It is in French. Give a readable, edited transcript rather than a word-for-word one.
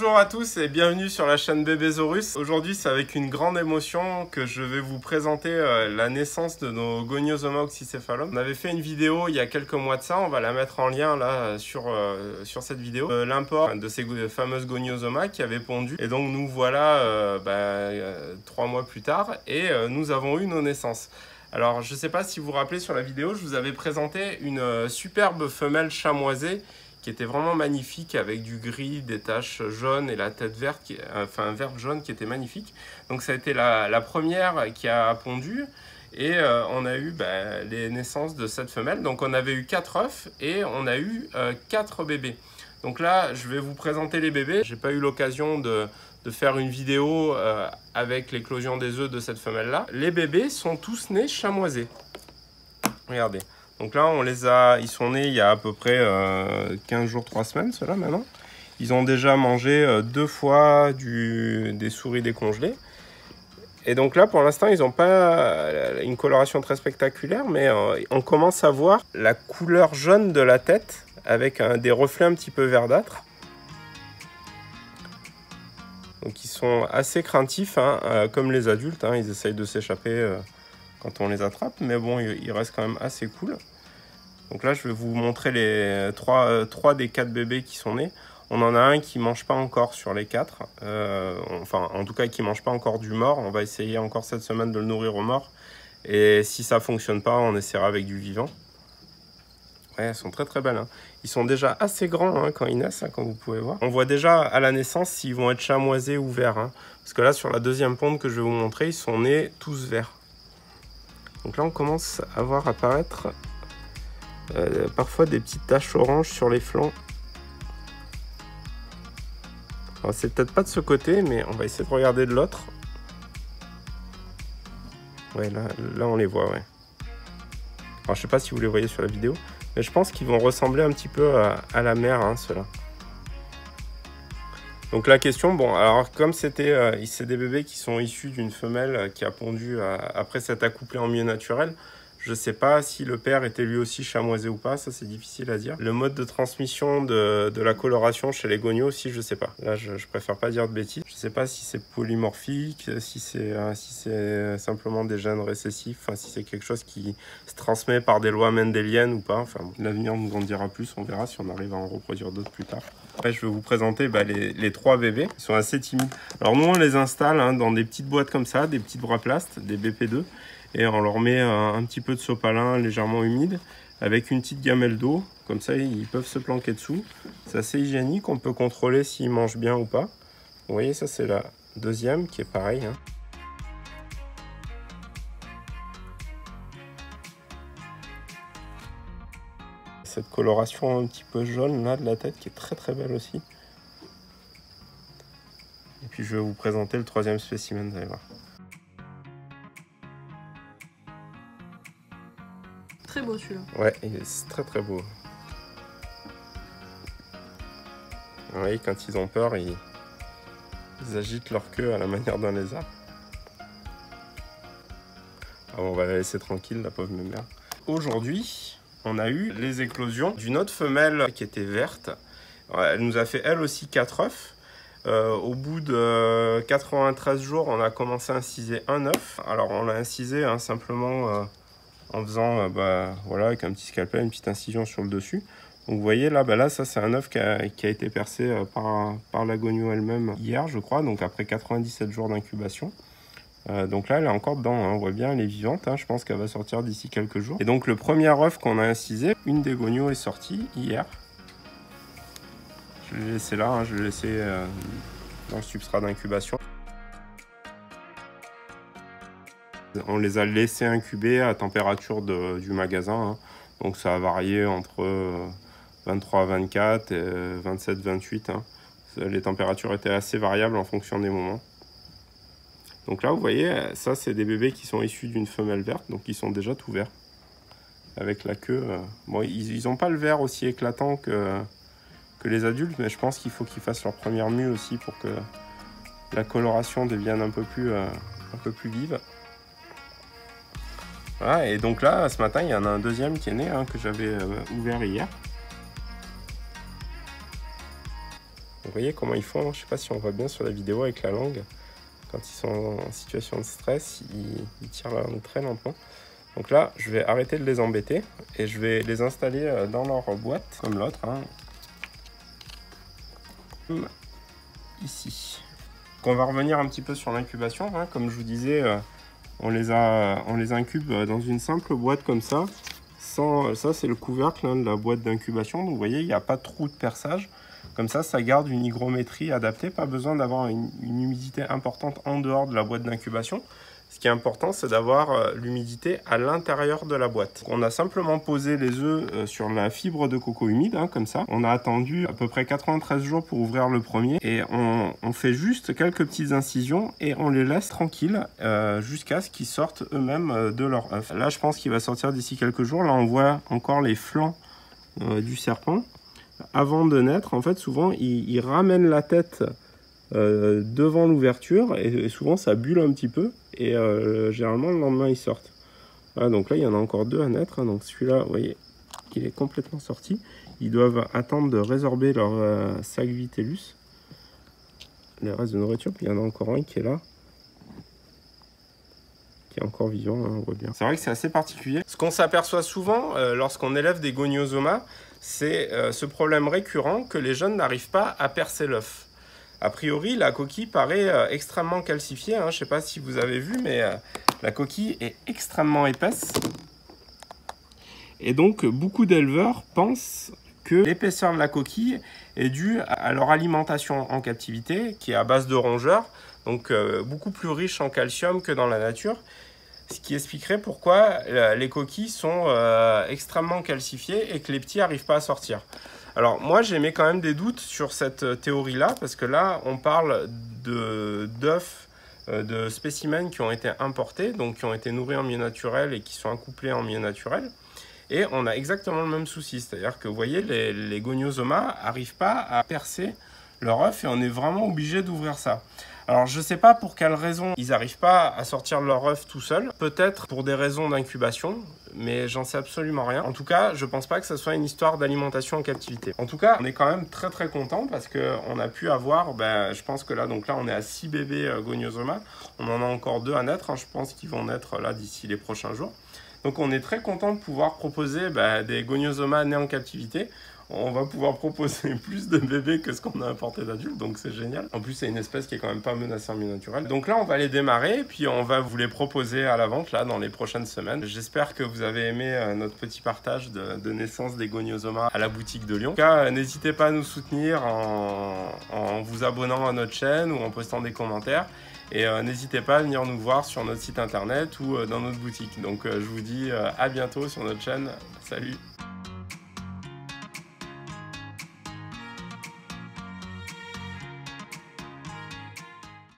Bonjour à tous et bienvenue sur la chaîne Bébésaurus. Aujourd'hui, c'est avec une grande émotion que je vais vous présenter la naissance de nos Goniosoma oxycephalum. On avait fait une vidéo il y a quelques mois de ça, on va la mettre en lien là sur cette vidéo. L'import de ces fameuses Goniosoma qui avaient pondu. Et donc nous voilà 3 mois plus tard et nous avons eu nos naissances. Alors je ne sais pas si vous vous rappelez, sur la vidéo, je vous avais présenté une superbe femelle chamoisée qui était vraiment magnifique avec du gris, des taches jaunes et la tête verte, enfin verte jaune qui était magnifique. Donc ça a été la première qui a pondu et on a eu les naissances de cette femelle. Donc on avait eu 4 œufs et on a eu 4 bébés. Donc là je vais vous présenter les bébés. J'ai pas eu l'occasion de faire une vidéo avec l'éclosion des œufs de cette femelle là. Les bébés sont tous nés chamoisés. Regardez. Donc là, ils sont nés il y a à peu près 15 jours, 3 semaines, ceux-là, maintenant. Ils ont déjà mangé 2 fois des souris décongelées. Et donc là, pour l'instant, ils n'ont pas une coloration très spectaculaire, mais on commence à voir la couleur jaune de la tête avec des reflets un petit peu verdâtres. Donc ils sont assez craintifs, comme les adultes, ils essayent de s'échapper quand on les attrape, mais bon, ils restent quand même assez cool. Donc là, je vais vous montrer les 3 des 4 bébés qui sont nés. On en a un qui ne mange pas encore sur les 4. Enfin, en tout cas, qui ne mange pas encore du mort. On va essayer encore cette semaine de le nourrir au mort. Et si ça ne fonctionne pas, on essaiera avec du vivant. Ouais, elles sont très très belles. Ils sont déjà assez grands quand ils naissent, comme vous pouvez voir. On voit déjà à la naissance s'ils vont être chamoisés ou verts. Parce que là, sur la deuxième ponte que je vais vous montrer, ils sont nés tous verts. Donc là, on commence à voir apparaître parfois des petites taches oranges sur les flancs. Alors c'est peut-être pas de ce côté, mais on va essayer de regarder de l'autre. Ouais, là on les voit, ouais. Alors je sais pas si vous les voyez sur la vidéo, mais je pense qu'ils vont ressembler un petit peu à la mère, ceux-là. Donc la question, bon, alors comme c'est des bébés qui sont issus d'une femelle qui a pondu après s'être accouplée en milieu naturel, je ne sais pas si le père était lui aussi chamoisé ou pas, ça c'est difficile à dire. Le mode de transmission de la coloration chez les gonios aussi, je ne sais pas. Là, je préfère pas dire de bêtises. Je ne sais pas si c'est polymorphique, si c'est simplement des gènes récessifs, si c'est quelque chose qui se transmet par des lois mendéliennes ou pas. Enfin, l'avenir nous en dira plus, on verra si on arrive à en reproduire d'autres plus tard. Après, je vais vous présenter les 3 bébés. Ils sont assez timides. Alors nous, on les installe dans des petites boîtes comme ça, des petites bras plastes, des BP2. Et on leur met un petit peu de sopalin légèrement humide avec une petite gamelle d'eau. Comme ça, ils peuvent se planquer dessous. C'est assez hygiénique. On peut contrôler s'ils mangent bien ou pas. Vous voyez, ça c'est la deuxième qui est pareil. Cette coloration un petit peu jaune là de la tête qui est très très belle aussi. Et puis je vais vous présenter le 3e spécimen, vous allez voir. Très beau celui-là. Ouais, c'est très très beau. Vous voyez, quand ils ont peur, ils agitent leur queue à la manière d'un lézard. Alors, on va la laisser tranquille, la pauvre mémère. Aujourd'hui, on a eu les éclosions d'une autre femelle qui était verte. Elle nous a fait elle aussi 4 œufs. Au bout de 93 jours, on a commencé à inciser un œuf. Alors on l'a incisé simplement en faisant voilà, avec un petit scalpel, une petite incision sur le dessus. Donc vous voyez là, ça c'est un œuf qui a été percé par la gonio elle-même hier, je crois, donc après 97 jours d'incubation. Donc là elle est encore dedans, on voit bien, elle est vivante, je pense qu'elle va sortir d'ici quelques jours. Et donc le premier œuf qu'on a incisé, une des gonios est sortie hier. Je l'ai laissé là, je l'ai laissé dans le substrat d'incubation. On les a laissés incuber à température du magasin, donc ça a varié entre 23 à 24 et 27 28. Les températures étaient assez variables en fonction des moments. Donc là vous voyez, ça c'est des bébés qui sont issus d'une femelle verte, donc ils sont déjà tout verts. Avec la queue, bon ils n'ont pas le vert aussi éclatant que les adultes, mais je pense qu'il faut qu'ils fassent leur première mue aussi pour que la coloration devienne un peu plus vive. Voilà, et donc là, ce matin, il y en a un deuxième qui est né, que j'avais ouvert hier. Vous voyez comment ils font, je sais pas si on voit bien sur la vidéo avec la langue. Quand ils sont en situation de stress, ils tirent la langue très lentement. Donc là, je vais arrêter de les embêter et je vais les installer dans leur boîte, comme l'autre, hein. Ici. Donc on va revenir un petit peu sur l'incubation, hein. Comme je vous disais, on les incube dans une simple boîte comme ça. Ça, c'est le couvercle, hein, de la boîte d'incubation. Donc vous voyez, il n'y a pas de trou de perçage. Comme ça garde une hygrométrie adaptée. Pas besoin d'avoir une humidité importante en dehors de la boîte d'incubation. Ce qui est important, c'est d'avoir l'humidité à l'intérieur de la boîte. On a simplement posé les œufs sur la fibre de coco humide, hein, comme ça. On a attendu à peu près 93 jours pour ouvrir le premier. Et on fait juste quelques petites incisions et on les laisse tranquilles jusqu'à ce qu'ils sortent eux-mêmes de leur œuf. Là, je pense qu'il va sortir d'ici quelques jours. Là, on voit encore les flancs du serpent. Avant de naître, en fait, souvent, il ramène la tête devant l'ouverture et souvent ça bulle un petit peu et généralement le lendemain ils sortent. Voilà, donc là il y en a encore 2 à naître, hein, donc celui-là vous voyez il est complètement sorti. Ils doivent attendre de résorber leur sac vitellus, les restes de nourriture. Puis il y en a encore un qui est là, qui est encore vivant, hein, on voit bien. C'est vrai que c'est assez particulier. Ce qu'on s'aperçoit souvent lorsqu'on élève des Goniosomas, c'est ce problème récurrent que les jeunes n'arrivent pas à percer l'œuf. A priori, la coquille paraît extrêmement calcifiée, hein. Je ne sais pas si vous avez vu, mais la coquille est extrêmement épaisse. Et donc, beaucoup d'éleveurs pensent que l'épaisseur de la coquille est due à leur alimentation en captivité, qui est à base de rongeurs, donc beaucoup plus riche en calcium que dans la nature. Ce qui expliquerait pourquoi les coquilles sont extrêmement calcifiées et que les petits n'arrivent pas à sortir. Alors moi j'émets quand même des doutes sur cette théorie-là, parce que là on parle d'œufs, de spécimens qui ont été importés, donc qui ont été nourris en milieu naturel et qui sont accouplés en milieu naturel. Et on a exactement le même souci, c'est-à-dire que vous voyez, les Goniosomas n'arrivent pas à percer leur œuf et on est vraiment obligé d'ouvrir ça. Alors je ne sais pas pour quelles raisons ils n'arrivent pas à sortir leur œuf tout seuls, peut-être pour des raisons d'incubation, mais j'en sais absolument rien. En tout cas, je pense pas que ce soit une histoire d'alimentation en captivité. En tout cas, on est quand même très très content parce qu'on a pu avoir, je pense que là, donc là on est à 6 bébés Goniosoma, on en a encore 2 à naître, hein, je pense qu'ils vont naître là d'ici les prochains jours. Donc on est très content de pouvoir proposer des Goniosomas nés en captivité. On va pouvoir proposer plus de bébés que ce qu'on a importé d'adultes, donc c'est génial. En plus, c'est une espèce qui est quand même pas menacée en milieu naturel. Donc là, on va les démarrer, puis on va vous les proposer à la vente là dans les prochaines semaines. J'espère que vous avez aimé notre petit partage de naissance des Goniosomas à la boutique de Lyon. En tout cas, n'hésitez pas à nous soutenir en vous abonnant à notre chaîne ou en postant des commentaires. Et n'hésitez pas à venir nous voir sur notre site internet ou dans notre boutique. Donc je vous dis à bientôt sur notre chaîne. Salut!